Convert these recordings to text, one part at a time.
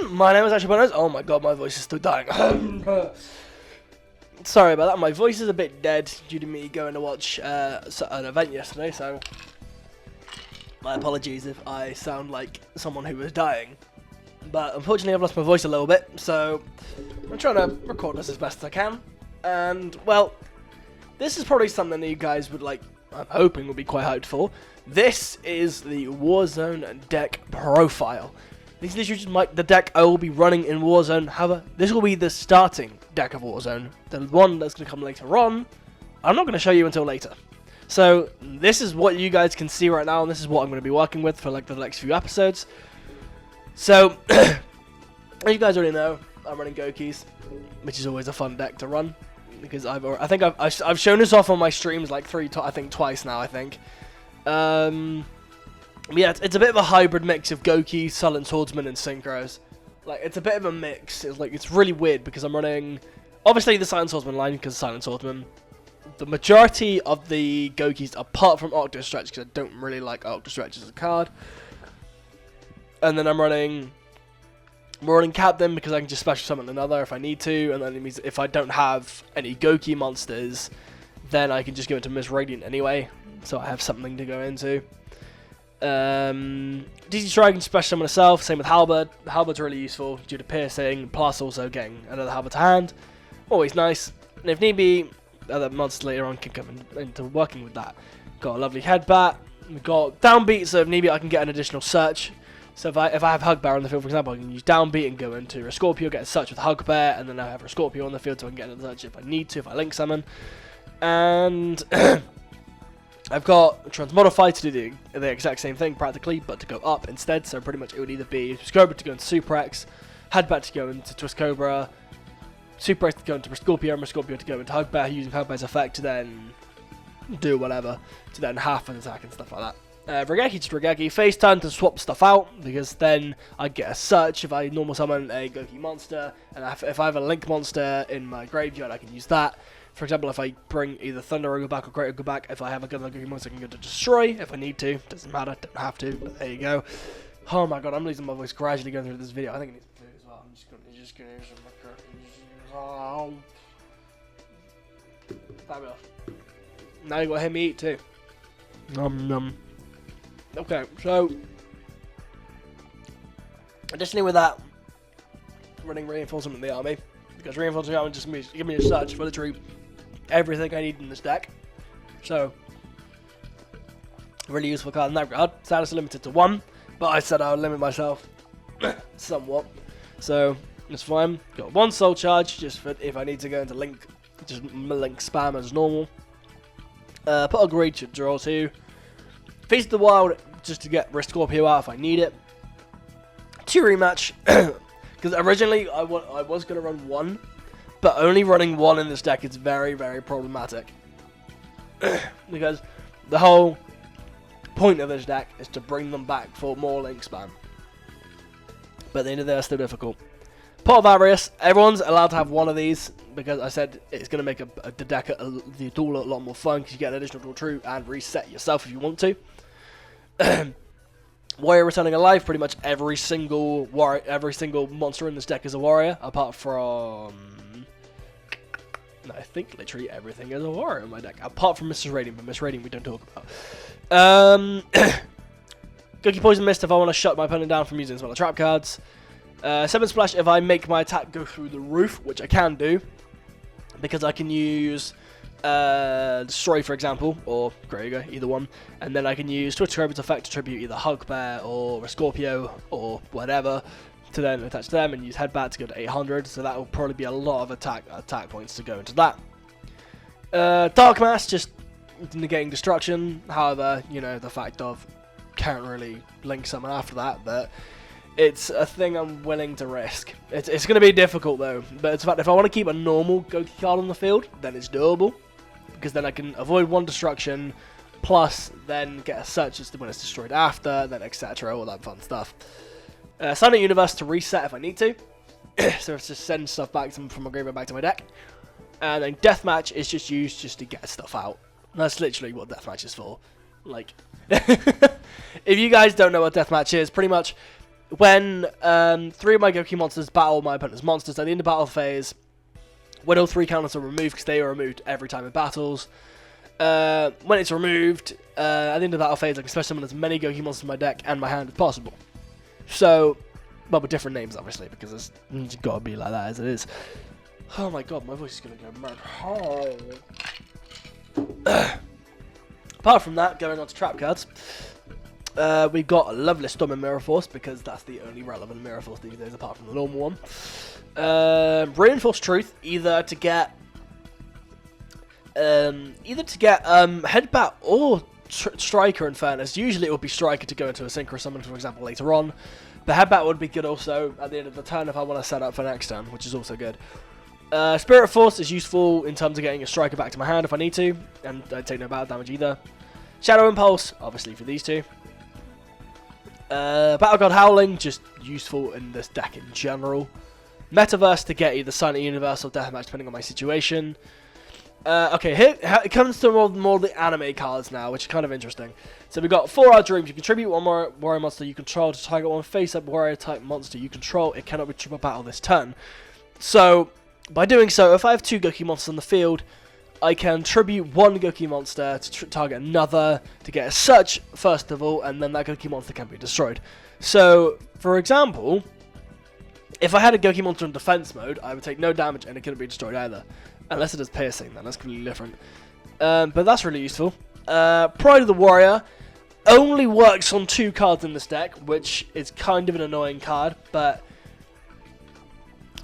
My name is Actualboatnose. Oh my god, my voice is still dying. Sorry about that, my voice is a bit dead due to me going to watch an event yesterday, so my apologies if I sound like someone who was dying. But unfortunately I've lost my voice a little bit, so I'm trying to record this as best as I can. And, well, this is probably something that you guys would like, I'm hoping will be quite hyped for. This is the Warzone deck profile. This is literally just the deck I will be running in Warzone. However, this will be the starting deck of Warzone. The one that's going to come later on, I'm not going to show you until later. So, this is what you guys can see right now, and this is what I'm going to be working with for like the next few episodes. So, as you guys already know, I'm running Gokies, which is always a fun deck to run. Because I think I've shown this off on my streams like twice now, I think. Yeah, it's a bit of a hybrid mix of Goki, Silent Swordsman, and Synchros. Like, it's a bit of a mix. It's really weird because I'm running, obviously, the Silent Swordsman line because Silent Swordsman. The majority of the Gokis, apart from Octo Stretch, because I don't really like Octo Stretch as a card. And then I'm running Captain because I can just special summon another if I need to. And then it means if I don't have any Goki monsters, then I can just go into Miss Radiant anyway. So I have something to go into. DC Strike and special summon myself, same with Halberd. Halberd's really useful due to piercing, plus also getting another Halberd to hand. Always nice. And if need be, other monsters later on can come into working with that. Got a lovely Headbat. We've got Downbeat, so if need be I can get an additional search. So if I have Hugbear on the field, for example, I can use Downbeat and go into a Scorpio, get a search with Hugbear, and then I have a Scorpio on the field so I can get another search if I need to, if I link summon. And I've got Transmodify to do the exact same thing practically, but to go up instead. So pretty much it would either be Cobra to go into Super X, Headbat to go into Twist Cobra, Super X to go into Scorpio, and Scorpio to go into Hugbear, using Hugbear's effect to then do whatever, to then half an attack and stuff like that. Regeki to Regeki, face turn to swap stuff out, because then I get a search if I normal summon a Goki monster, and if I have a Link monster in my graveyard, I can use that. For example, if I bring either Thunder Ogre back or Great Ogre back, if I have a good Goki monster, I can go to Destroy if I need to. Doesn't matter, don't have to, but there you go. Oh my god, I'm losing my voice gradually going through this video. I think I need to do it as well. I'm just gonna use some fabulous. Now you gotta hear me eat too. Okay, so additionally with that, running Reinforcement in the army, because Reinforcement in the army just give me a search for literally everything I need in this deck. So, really useful card in that regard. Status limited to 1, but I said I would limit myself somewhat. So, it's fine. Got 1 soul charge, just for if I need to go into Link, just Link spam as normal. Put a great to draw 2. Face the Wild, just to get Scorpio out if I need it. 2 rematch, because originally I was going to run 1, but only running 1 in this deck is very, very problematic. Because the whole point of this deck is to bring them back for more Link spam. But at the end of the day, it's still difficult. Pot of Avarice, everyone's allowed to have 1 of these, because I said it's going to make the deck, the duel a lot more fun, because you get an additional duel true and reset yourself if you want to. Warrior returning alive, pretty much every single monster in this deck is a warrior, apart from, I think literally everything is a warrior in my deck, apart from Mrs. Radiant, but Miss Radiant we don't talk about. Goki Poison Mist if I want to shut my opponent down from using some of the trap cards. 7 Splash if I make my attack go through the roof, which I can do, because I can use Destroy, for example, or Great Ogre, either one, and then I can use Twitch Cobra to effect to tribute either Hugbear or a Scorpio or whatever to then attach to them, and use Headbat to go to 800, so that will probably be a lot of attack points to go into that. Dark Mass, just negating destruction, however, you know, the fact of can't really link summon after that, but it's a thing I'm willing to risk. It's going to be difficult though, but it's the fact if I want to keep a normal Goki card on the field, then it's doable, because then I can avoid 1 destruction, plus then get a search when it's destroyed after, then etc, all that fun stuff. Silent Universe to reset if I need to, so it's just send stuff back from my graveyard back to my deck. And then Deathmatch is just used just to get stuff out. That's literally what Deathmatch is for. Like, if you guys don't know what Deathmatch is, pretty much when 3 of my Goki monsters battle my opponent's monsters at the end of battle phase, when all 3 counters are removed, because they are removed every time it battles, when it's removed, at the end of battle phase, I can special summon as many Goki monsters in my deck and my hand as possible. So, well, with different names, obviously, because it's got to be like that as it is. Oh my god, my voice is going to go mad. Apart from that, going on to trap cards, we've got a lovely Storm and Mirror Force, because that's the only relevant Mirror Force these days, apart from the normal one. Reinforced Truth, either to get Headbat or Striker, in fairness. Usually it would be Striker to go into a Synchro Summon, for example, later on. But Headbat would be good also at the end of the turn if I want to set up for next turn, which is also good. Spirit Force is useful in terms of getting a Striker back to my hand if I need to, and I take no battle damage either. Shadow Impulse, obviously for these two. Battle God Howling, just useful in this deck in general. Metaverse to get either Silent Universe or Deathmatch depending on my situation. Okay, here it comes to more the anime cards now, which is kind of interesting. So we've got 4 Hour Dreams. You contribute 1 more warrior monster you control to target 1 face-up warrior type monster you control. It cannot be triple battle this turn. So, by doing so, if I have 2 Goki monsters on the field, I can tribute 1 Goki monster to target another to get a search first of all, and then that Goki monster can be destroyed. So, for example, if I had a Goki monster in defense mode, I would take no damage and it couldn't be destroyed either. Unless it is piercing, then that's completely different. But that's really useful. Pride of the Warrior only works on 2 cards in this deck, which is kind of an annoying card, but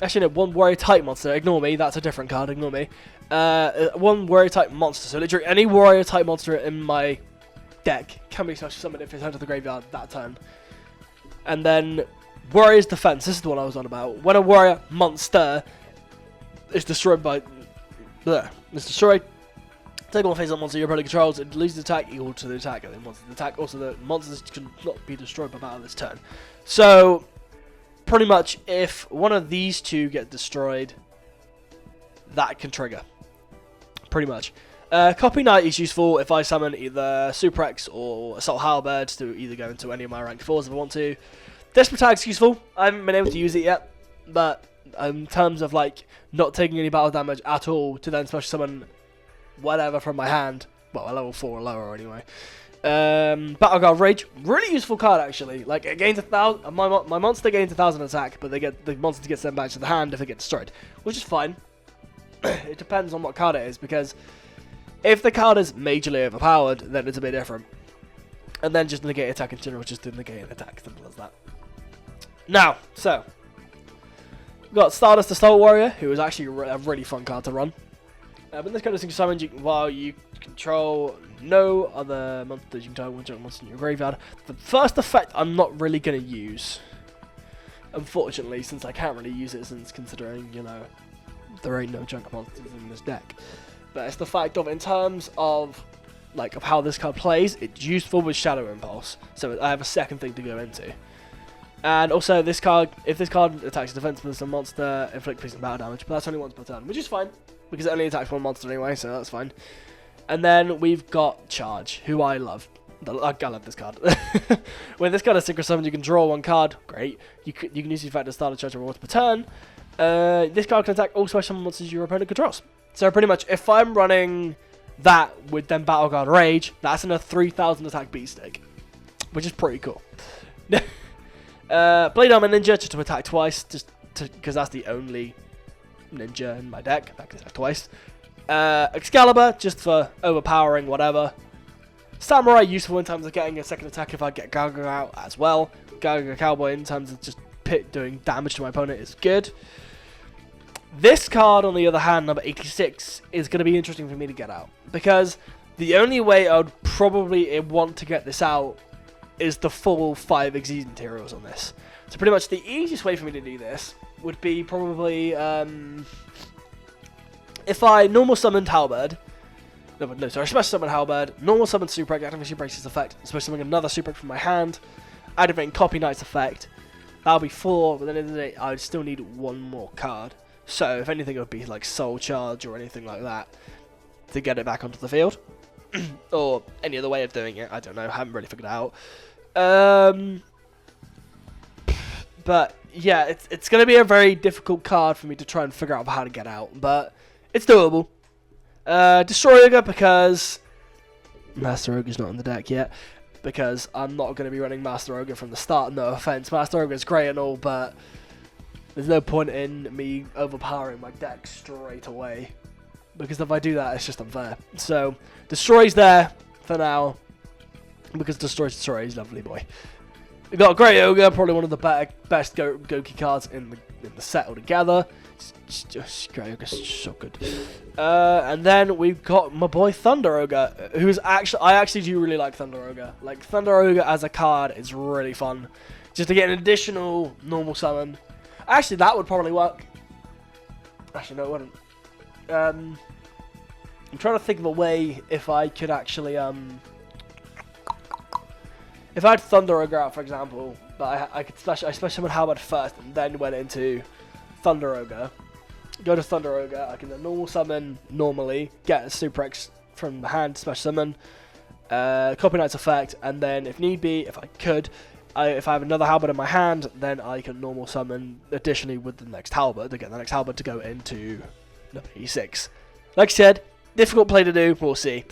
actually no, 1 warrior type monster. Ignore me, that's a different card, ignore me. 1 warrior type monster, so literally any warrior type monster in my deck can be special summoned if it's out of the graveyard that turn. And then Warrior's Defense, this is the one I was on about. When a warrior monster is destroyed by... it's destroyed, take 1 face-up monster your opponent controls, it loses attack equal to the attack of the monster's attack. Also, the monsters cannot be destroyed by battle this turn. So, pretty much, if one of these 2 get destroyed, that can trigger. Pretty much. Copy Knight is useful if I summon either Super X or Assault Halberd to either go into any of my rank 4s if I want to. Desperate Tag's useful. I haven't been able to use it yet, but in terms of like not taking any battle damage at all to then special summon whatever from my hand, well, a level 4 or lower anyway. Battle Guard Rage, really useful card actually. Like it gains 1,000. My monster gains 1,000 attack, but the monster gets sent back to the hand if it gets destroyed, which is fine. It depends on what card it is, because if the card is majorly overpowered, then it's a bit different. And then just negate attack in general, just to negate an attack, simple as that. Now, so we've got Stardust the Soul Warrior, who is actually a really fun card to run. But this card is summoned while you control no other monsters. You can target 1 junk monster in your graveyard. The first effect I'm not really going to use, unfortunately, since I can't really use it, since considering, you know, there ain't no junk monsters in this deck. But it's the fact of, in terms of like of how this card plays, it's useful with Shadow Impulse. So I have a second thing to go into. And also, this card, if this card attacks a defense with some monster, inflict piercing battle damage, but that's only once per turn, which is fine, because it only attacks 1 monster anyway, so that's fine. And then we've got Charge, who I love. I love this card. When this card is Synchro Summon, you can draw 1 card, great. You can use the effect to start a charge once per turn. This card can attack all special monsters your opponent controls. So pretty much, if I'm running that with then Battle Guard Rage, that's in a 3,000 attack beat stick, which is pretty cool. Blade Armor Ninja, just to attack twice, just because that's the only ninja in my deck that can attack twice. Excalibur, just for overpowering whatever. Samurai, useful in terms of getting a second attack if I get Gaga out as well. Gaga Cowboy, in terms of just doing damage to my opponent, is good. This card, on the other hand, number 86, is going to be interesting for me to get out, because the only way I would probably want to get this out is the full 5 Exceed materials on this. So pretty much the easiest way for me to do this would be probably if I normal summoned Halberd, special summon Halberd, normal summon Super Egg, activate Super Egg's effect, special summon another Super Egg from my hand, activating Copy Knight's effect. That'll be 4, but then in the day I would still need 1 more card. So if anything, it would be like Soul Charge or anything like that to get it back onto the field. Or any other way of doing it, I don't know, I haven't really figured it out. But yeah, it's going to be a very difficult card for me to try and figure out how to get out. But it's doable. Destroy Ogre because Master Ogre's not on the deck yet. Because I'm not going to be running Master Ogre from the start. No offense, Master Ogre's great and all, but there's no point in me overpowering my deck straight away. Because if I do that, it's just unfair. So, Destroy's there for now. Because Destroy's lovely boy. We've got a Great Ogre, probably one of the best Goki cards in the set altogether. Great Ogre's so good. And then we've got my boy Thunder Ogre, who's I actually do really like Thunder Ogre. Like, Thunder Ogre as a card is really fun. Just to get an additional normal summon. Actually, that would probably work. Actually, no, it wouldn't. I'm trying to think of a way if I could actually, if I had Thunder Ogre out, for example, but I could special summon Halberd first and then went into Thunder Ogre. Go to Thunder Ogre, I can then normal summon normally, get a Super X from the hand, special summon, copy Knight's effect, and then if need be, if I could, if I have another Halberd in my hand, then I can normal summon additionally with the next Halberd to get the next Halberd to go into number E6. Like I said, difficult play to do, we'll see.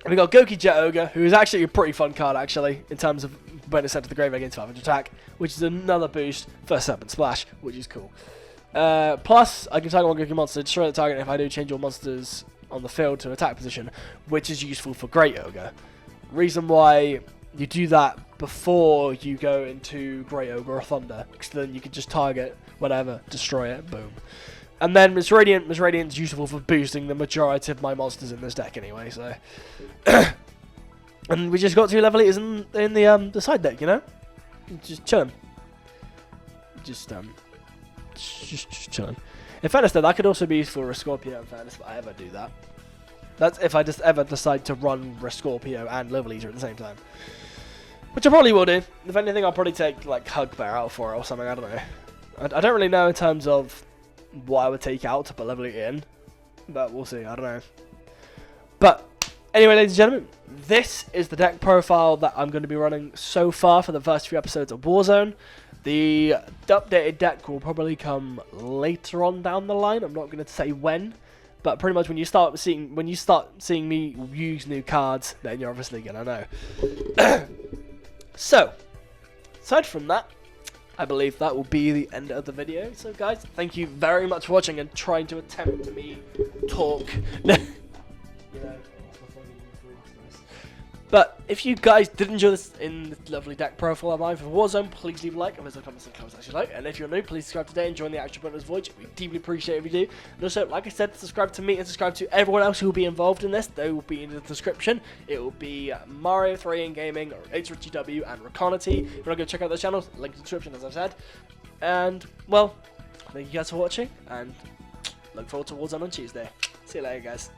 And we got Goki Jet Ogre, who is actually a pretty fun card actually, in terms of when it's sent to the graveyard against 500 attack, which is another boost for Serpent Splash, which is cool. Plus, I can target one Goki monster, destroy the target if I do change all monsters on the field to attack position, which is useful for Great Ogre. Reason why you do that before you go into Great Ogre or Thunder, because then you can just target whatever, destroy it, boom. And then Miss Radiant's useful for boosting the majority of my monsters in this deck anyway, so. And we just got 2 level 8s in the side deck, you know? Just chilling. Just chilling. In fairness though, that could also be useful for Scorpio, in fairness, if I ever do that. That's if I just ever decide to run Scorpio and level eater at the same time. Which I probably will do. If anything, I'll probably take like Hugbear out for it or something, I don't know. I don't really know in terms of what I would take out to put level 8 in, but we'll see, I don't know. But anyway, ladies and gentlemen, this is the deck profile that I'm going to be running so far for the first few episodes of Warzone. The updated deck will probably come later on down the line. I'm not going to say when, but pretty much when you start seeing me use new cards, then you're obviously going to know. So, aside from that, I believe that will be the end of the video. So guys, thank you very much for watching and trying to attempt to me talk. But if you guys did enjoy this in the lovely deck profile of mine for Warzone, please leave a like and visit the comments and comments that you like. And if you're new, please subscribe today and join the Actualboatnose Voyage. We deeply appreciate it if you do. And also, like I said, subscribe to me and subscribe to everyone else who will be involved in this. They will be in the description. It will be Mario 3 in Gaming, or HRGW, and Reconity. If you want to go check out those channels, link in the description as I've said. And, well, thank you guys for watching, and look forward to Warzone on Tuesday. See you later, guys.